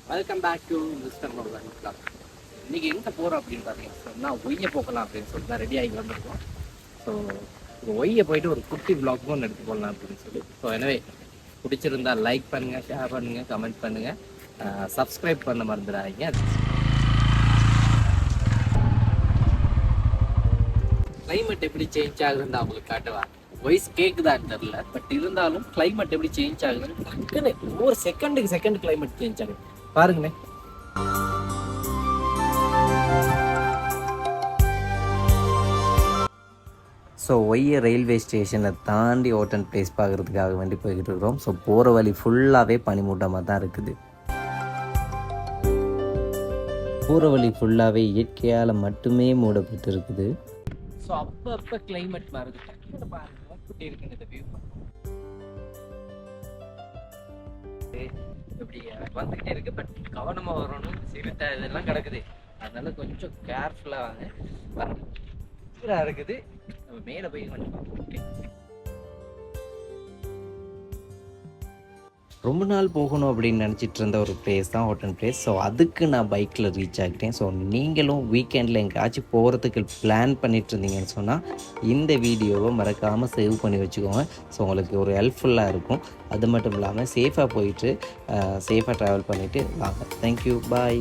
Welcome back to mister மோகன் vlog. இன்னைக்கு எங்கே போகிறோம் அப்படின்னு பார்த்தீங்கன்னா நான் ஒய்யை போகலாம் அப்படின்னு சொல்லிட்டு தான் ரெடி ஆகி வந்திருக்கோம். ஸோ ஒய்யை போயிட்டு ஒரு குட்டி vlog ஒன்று எடுத்து போடலாம் அப்படின்னு சொல்லி. ஸோ எனவே பிடிச்சிருந்தா லைக் பண்ணுங்கள், ஷேர் பண்ணுங்கள், கமெண்ட் பண்ணுங்கள், சப்ஸ்கிரைப் பண்ண மறந்துடாதீங்க. கிளைமேட் எப்படி சேஞ்ச் ஆகுதுன்னு அவங்களுக்கு காட்டுவாங்க. வாய்ஸ் கேட்குதான்னு தெரில, பட் இருந்தாலும் கிளைமேட் எப்படி சேஞ்ச் ஆகுதுன்னு டக்குன்னு ஒவ்வொரு செகண்ட் கிளைமேட் சேஞ்ச் ஆகுது பாருங்கண்ணே. ஸோ ஒய்ய ரயில்வே ஸ்டேஷனை தாண்டி ஓட்டன் பிளேஸ் பார்க்குறதுக்காக வேண்டி போய்கிட்டு இருக்கிறோம். ஸோ போகிற வழி ஃபுல்லாகவே பனிமூட்டமாக தான் இருக்குது. போகிற வழி ஃபுல்லாகவே இயற்கையால் மட்டுமே மூடப்பட்டு இருக்குது. ஸோ அப்பப்போ கிளைமேட் மாறுது. டக்குன்னு பாருங்க எப்படி இருக்குன்னு இந்த வியூ இப்படி வந்துக்கிட்டே இருக்கு. பட் கவனமாக வரணும், சிறுத்தை இதெல்லாம் கிடக்குது, அதனால கொஞ்சம் கேர்ஃபுல்லாக வாங்க. இருக்குது நம்ம மேலே போய் கொஞ்சம் ரொம்ப நாள் போகணும் அப்படின்னு நினச்சிட்டு இருந்த ஒரு பிளேஸ் தான் ஓட்டன் பிளேஸ். ஸோ அதுக்கு நான் பைக்கில் ரீச் ஆகிட்டேன். ஸோ நீங்களும் வீக்கெண்டில் எங்கேயாச்சும் போகிறதுக்கு பிளான் பண்ணிட்டு இருந்தீங்கன்னு சொன்னால் இந்த வீடியோவை மறக்காமல் சேவ் பண்ணி வச்சுக்கோங்க. ஸோ உங்களுக்கு ஒரு ஹெல்ப்ஃபுல்லாக இருக்கும். அது மட்டும் இல்லாமல் சேஃபாக போயிட்டு சேஃபாக ட்ராவல் பண்ணிவிட்டு வாங்க. தேங்க்யூ, பாய்.